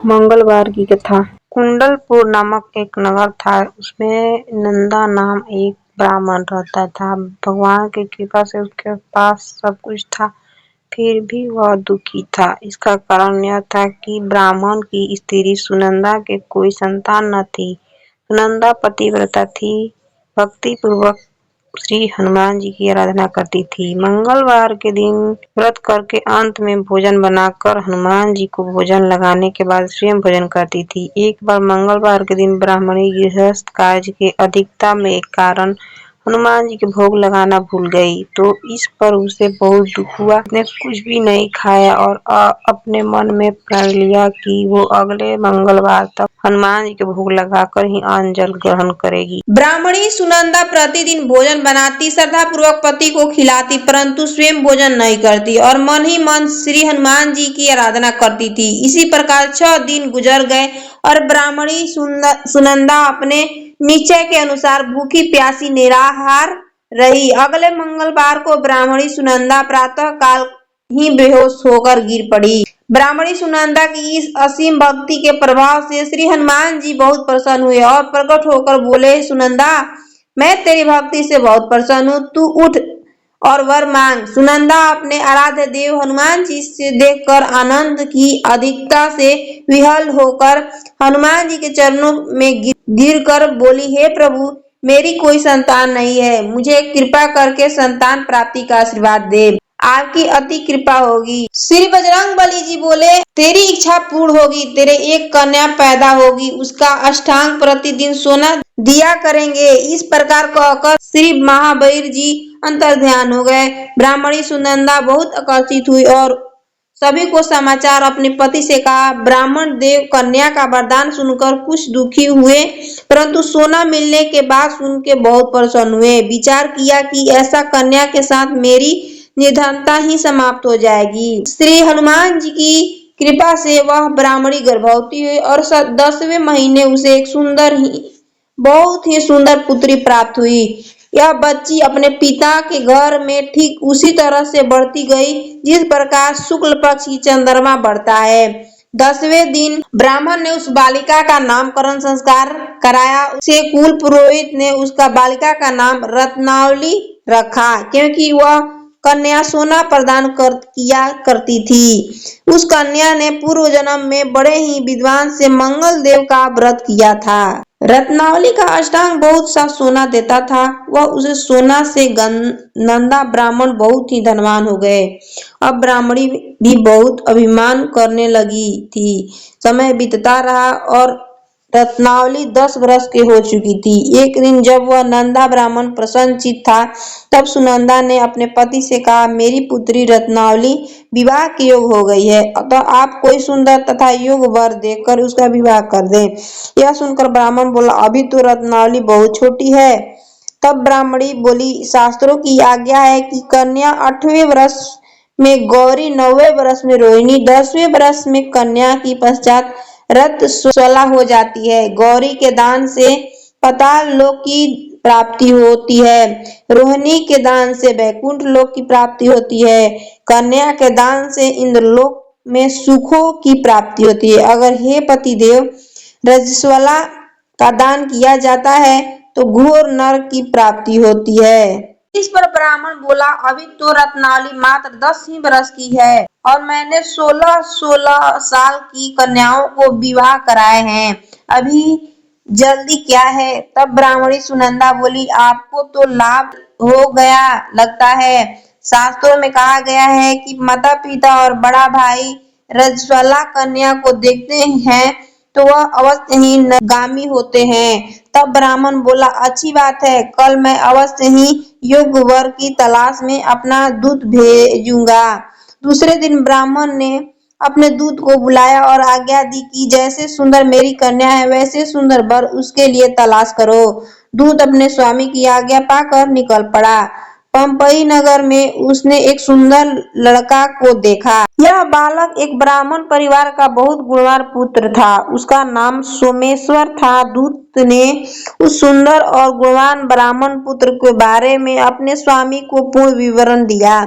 मंगलवार की कथा। कुंडलपुर नामक एक नगर था। उसमें नंदा नाम एक ब्राह्मण रहता था। भगवान की कृपा से उसके पास सब कुछ था, फिर भी वह दुखी था। इसका कारण यह था कि ब्राह्मण की स्त्री सुनंदा के कोई संतान न थी। सुनंदा पतिव्रता थी, भक्ति पूर्वक श्री हनुमान जी की आराधना करती थी। मंगलवार के दिन व्रत करके अंत में भोजन बनाकर हनुमान जी को भोजन लगाने के बाद स्वयं भोजन करती थी। एक बार मंगलवार के दिन ब्राह्मणी गृहस्थ कार्य के अधिकता में कारण हनुमान जी के भोग लगाना भूल गई, तो इस पर उसे बहुत दुख हुआ। उसने कुछ भी नहीं खाया और अपने मन में प्रण लिया कि वो अगले मंगलवार तक हनुमान जी के भोग लगाकर ही अन्न जल ग्रहण करेगी। ब्राह्मणी सुनंदा प्रतिदिन भोजन बनाती, श्रद्धा पूर्वक पति को खिलाती, परंतु स्वयं भोजन नहीं करती और मन ही मन श्री हनुमान जी की आराधना करती थी। इसी प्रकार 6 दिन गुजर गए और ब्राह्मणी सुनंदा अपने निश्चय के अनुसार भूखी प्यासी निराहार रही। अगले मंगलवार को ब्राह्मणी सुनंदा प्रातः काल ही बेहोश होकर गिर पड़ी। ब्राह्मणी सुनंदा की इस असीम भक्ति के प्रभाव से श्री हनुमान जी बहुत प्रसन्न हुए और प्रकट होकर बोले, सुनंदा, मैं तेरी भक्ति से बहुत प्रसन्न हूँ, तू उठ और वर मांग। सुनंदा अपने आराध्य देव हनुमान जी से देखकर आनंद की अधिकता से विह्वल होकर हनुमान जी के चरणों में गिरकर बोली, हे प्रभु, मेरी कोई संतान नहीं है, मुझे कृपा करके संतान प्राप्ति का आशीर्वाद दे, आपकी अति कृपा होगी। श्री बजरंगबली जी बोले, तेरी इच्छा पूर्ण होगी, तेरे एक कन्या पैदा होगी, उसका अष्टांग प्रतिदिन सोना दिया करेंगे। इस प्रकार कहकर श्री महावीर जी अंतर्ध्यान हो गए। ब्राह्मणी सुनंदा बहुत आकर्षित हुई और सभी को समाचार अपने पति से कहा। ब्राह्मण देव कन्या का वरदान सुनकर कुछ दुखी हुए, परंतु सोना मिलने के बाद सुन के बहुत प्रसन्न हुए। विचार किया कि ऐसा कन्या के साथ मेरी निर्धनता ही समाप्त हो जाएगी। श्री हनुमान जी की कृपा से वह ब्राह्मणी गर्भवती हुई और 10वें महीने उसे एक बहुत ही सुंदर पुत्री प्राप्त हुई। यह बच्ची अपने पिता के घर में ठीक उसी तरह से बढ़ती गई जिस प्रकार शुक्ल पक्ष की चंद्रमा बढ़ता है। 10वें दिन ब्राह्मण ने उस बालिका का नामकरण संस्कार कराया। उसे कुल पुरोहित ने उसका बालिका का नाम रत्नावली रखा, क्योंकि वह कन्या सोना प्रदान किया करती थी। उस कन्या ने पूर्व जन्म में बड़े ही विद्वान से मंगल देव का व्रत किया था। रत्नावली का अष्टांग बहुत सा सोना देता था। वह उसे सोना से नंदा ब्राह्मण बहुत ही धनवान हो गए। अब ब्राह्मणी भी बहुत अभिमान करने लगी थी। समय बीतता रहा और रत्नावली 10 वर्ष की हो चुकी थी। एक दिन जब वह नंदा ब्राह्मण प्रसन्नचित्त था, तब सुनंदा ने अपने पति से कहा, मेरी पुत्री रत्नावली विवाह के योग हो गई है, अतः आप कोई सुंदर तथा योग्य वर देकर उसका विवाह कर दें। यह सुनकर ब्राह्मण बोला, अभी तो रत्नावली बहुत छोटी है। तब ब्राह्मणी बोली, शास्त्रों की आज्ञा है कि कन्या 8वें वर्ष में गौरी, 9वें वर्ष में रोहिणी, 10वें वर्ष में कन्या की पश्चात रजस्वला हो जाती है। गौरी के दान से पाताल लोक की प्राप्ति होती है, रोहिणी के दान से वैकुंठ लोक की प्राप्ति होती है, कन्या के दान से इंद्रलोक में सुखों की प्राप्ति होती है। अगर हे पति देव, रजस्वला का दान किया जाता है तो घोर नरक की प्राप्ति होती है। इस पर ब्राह्मण बोला, अभी तो रत्नावली मात्र 10 ही वर्ष की है और मैंने 16 साल की कन्याओं को विवाह कराए हैं, अभी जल्दी क्या है। तब ब्राह्मणी सुनंदा बोली, आपको तो लाभ हो गया लगता है। शास्त्रों में कहा गया है कि माता पिता और बड़ा भाई रजस्वला कन्या को देखते हैं तो वह अवश्य ही नगामी होते हैं। तब ब्राह्मण बोला, अच्छी बात है, कल मैं अवश्य ही योग्य वर की तलाश में अपना दूत भेजूंगा। दूसरे दिन ब्राह्मण ने अपने दूत को बुलाया और आज्ञा दी कि जैसे सुंदर मेरी कन्या है, वैसे सुंदर वर उसके लिए तलाश करो। दूत अपने स्वामी की आज्ञा पाकर निकल पड़ा। पंपई नगर में उसने एक सुंदर लड़का को देखा। यह बालक एक ब्राह्मण परिवार का बहुत गुणवान पुत्र था। उसका नाम सोमेश्वर था। दूत ने उस सुंदर और गुणवान ब्राह्मण पुत्र के बारे में अपने स्वामी को पूर्ण विवरण दिया।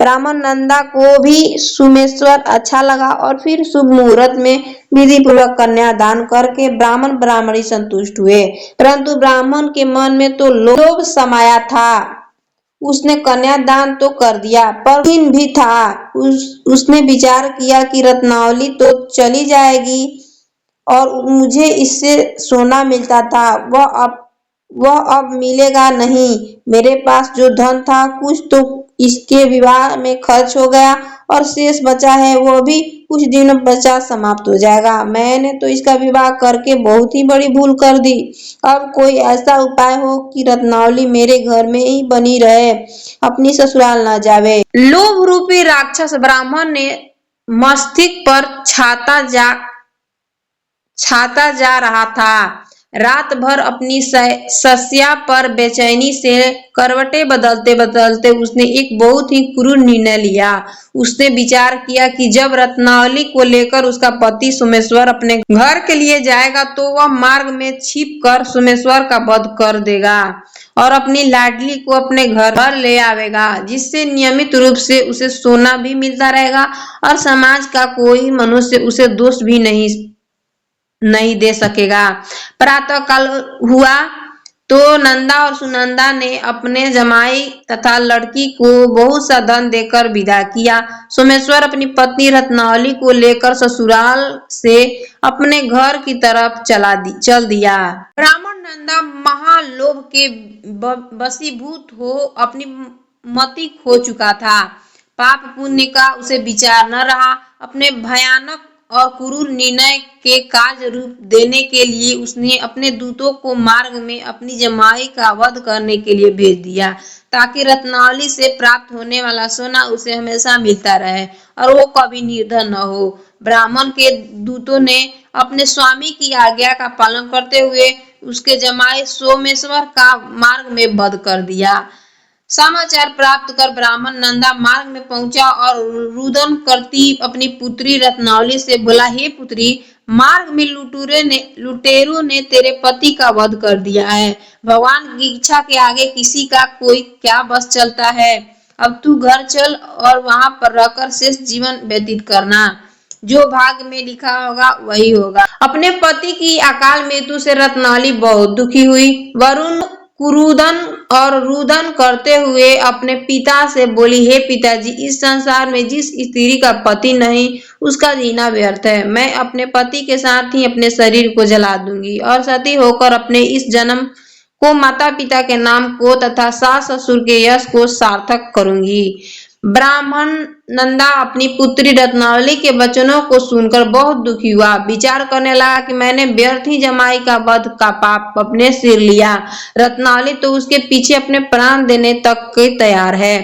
ब्राह्मण नंदा को भी सोमेश्वर अच्छा लगा और फिर शुभ मुहूर्त में विधि पूर्वक कन्यादान करके ब्राह्मण ब्राह्मणी संतुष्ट हुए। परंतु ब्राह्मण के मन में तो लोभ समाया था। उसने कन्यादान तो कर दिया पर दिन भी था। उसने विचार किया कि रत्नावली तो चली जाएगी और मुझे इससे सोना मिलता था वह अब मिलेगा नहीं। मेरे पास जो धन था कुछ तो इसके विवाह में खर्च हो गया और शेष बचा है वो भी कुछ दिनों पश्चात समाप्त हो जाएगा। मैंने तो इसका विवाह करके बहुत ही बड़ी भूल कर दी। अब कोई ऐसा उपाय हो कि रत्नावली मेरे घर में ही बनी रहे, अपनी ससुराल न जावे। लोभ रूपी राक्षस ब्राह्मण ने मस्तिष्क पर छाता जा रहा था। रात भर अपनी शैया पर बेचैनी से करवटें बदलते बदलते उसने एक बहुत ही क्रूर निर्णय लिया। उसने विचार किया कि जब रत्नावली को लेकर उसका पति सोमेश्वर अपने घर के लिए जाएगा तो वह मार्ग में छिप कर सोमेश्वर का वध कर देगा और अपनी लाडली को अपने घर ले आवेगा, जिससे नियमित रूप से उसे सोना भी मिलता रहेगा और समाज का कोई मनुष्य उसे दोष भी नहीं दे सकेगा। प्रातः काल हुआ तो नंदा और सुनंदा ने अपने जमाई तथा लड़की को बहुत सा धन देकर विदा किया। सोमेश्वर अपनी पत्नी रत्नावली को लेकर ससुराल से अपने घर की तरफ चल दिया। ब्राह्मण नंदा महालोभ के वशीभूत हो अपनी मति खो चुका था। पाप पुण्य का उसे विचार न रहा। अपने भयानक और क्रूर निर्णय के कार्य रूप देने के लिए उसने अपने दूतों को मार्ग में अपनी जमाई का वध करने के लिए भेज दिया, ताकि रत्नावली से प्राप्त होने वाला सोना उसे हमेशा मिलता रहे और वो कभी निर्धन न हो। ब्राह्मण के दूतों ने अपने स्वामी की आज्ञा का पालन करते हुए उसके जमाई सोमेश्वर का मार्ग में वध कर दिया। समाचार प्राप्त कर ब्राह्मण नंदा मार्ग में पहुंचा और रुदन करती अपनी पुत्री रत्नावली से बोला, हे पुत्री, मार्ग में लुटेरों ने तेरे पति का वध कर दिया है। भगवान की इच्छा के आगे किसी का कोई क्या बस चलता है। अब तू घर चल और वहां पर रहकर शेष जीवन व्यतीत करना। जो भाग्य में लिखा होगा वही होगा। अपने पति की अकाल मृत्यु से रत्नावली बहुत दुखी हुई। वरुण क्रुदन और रुदन करते हुए अपने पिता से बोली, हे पिताजी, इस संसार में जिस स्त्री का पति नहीं उसका जीना व्यर्थ है। मैं अपने पति के साथ ही अपने शरीर को जला दूंगी और सती होकर अपने इस जन्म को माता पिता के नाम को तथा सास ससुर के यश को सार्थक करूंगी। ब्राह्मण नंदा अपनी पुत्री रत्नावली के वचनों को सुनकर बहुत दुखी हुआ। विचार करने लगा कि मैंने व्यर्थ ही जमाई का वध का पाप अपने सिर लिया। रत्नावली तो उसके पीछे अपने प्राण देने तक के तैयार है।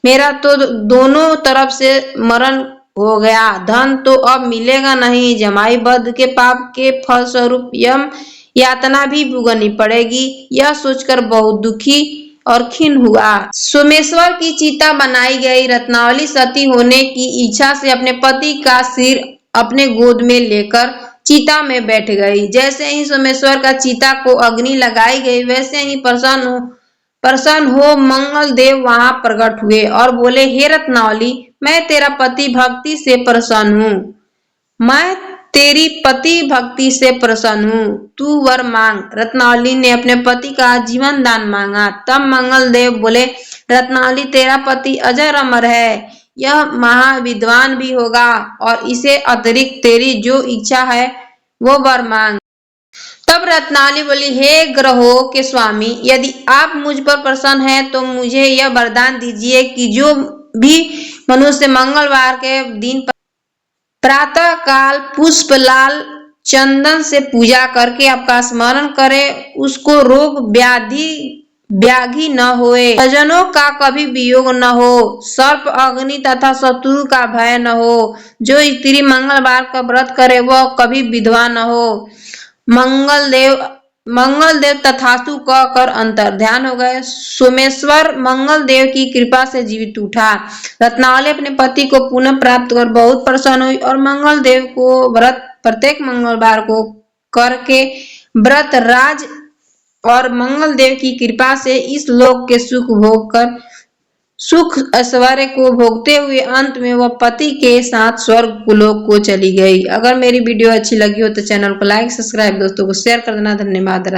मेरा तो दोनों तरफ से मरण हो गया। धन तो अब मिलेगा नहीं। जमाई वध के पाप के फलस्वरूप यम यातना भी भुगतनी पड़ेगी। यह सोचकर बहुत दुखी और खिन्न हुआ। सोमेश्वर की चिता बनाई गई। रत्नावली सती होने की इच्छा से अपने पति का सिर अपने गोद में लेकर चिता में बैठ गई। जैसे ही सोमेश्वर का चिता को अग्नि लगाई गई वैसे ही प्रसन्न हो मंगल देव वहां प्रकट हुए और बोले, हे रत्नावली, मैं तेरा पति भक्ति से प्रसन्न हूँ। मैं तेरी पति भक्ति से प्रसन्न हूँ। तू वर मांग। रत्नावली ने अपने पति का जीवन दान मांगा। तब मंगल देव बोले, रत्नावली, तेरा पति अजर अमर है। यह महाविद्वान भी होगा और इसे अतिरिक्त तेरी जो इच्छा है वो वर मांग। तब रत्नावली बोली, हे ग्रहों के स्वामी, यदि आप मुझ पर प्रसन्न हैं तो मुझे यह वरदान दीजिए कि जो भी मनुष्य मंगलवार के दिन प्रातः काल पुष्प लाल चंदन से पूजा करके आपका स्मरण करे उसको रोग व्याधि न होए, स्वजनों का कभी वियोग न हो, सर्प अग्नि तथा शत्रु का भय न हो। जो स्त्री मंगलवार का व्रत करे वह कभी विधवा न हो। मंगल देव मंगल देव तथास्तु कह कर अंतर ध्यान हो गए। सोमेश्वर मंगल देव की कृपा से जीवित उठा। रत्नावली अपने पति को पुनः प्राप्त कर बहुत प्रसन्न हुई और मंगल देव को व्रत प्रत्येक मंगलवार को करके व्रत राज और मंगल देव की कृपा से इस लोक के सुख ऐश्वर्य को भोगते हुए अंत में वह पति के साथ स्वर्ग लोक को चली गई। अगर मेरी वीडियो अच्छी लगी हो तो चैनल को लाइक सब्सक्राइब दोस्तों को शेयर कर देना। धन्यवाद।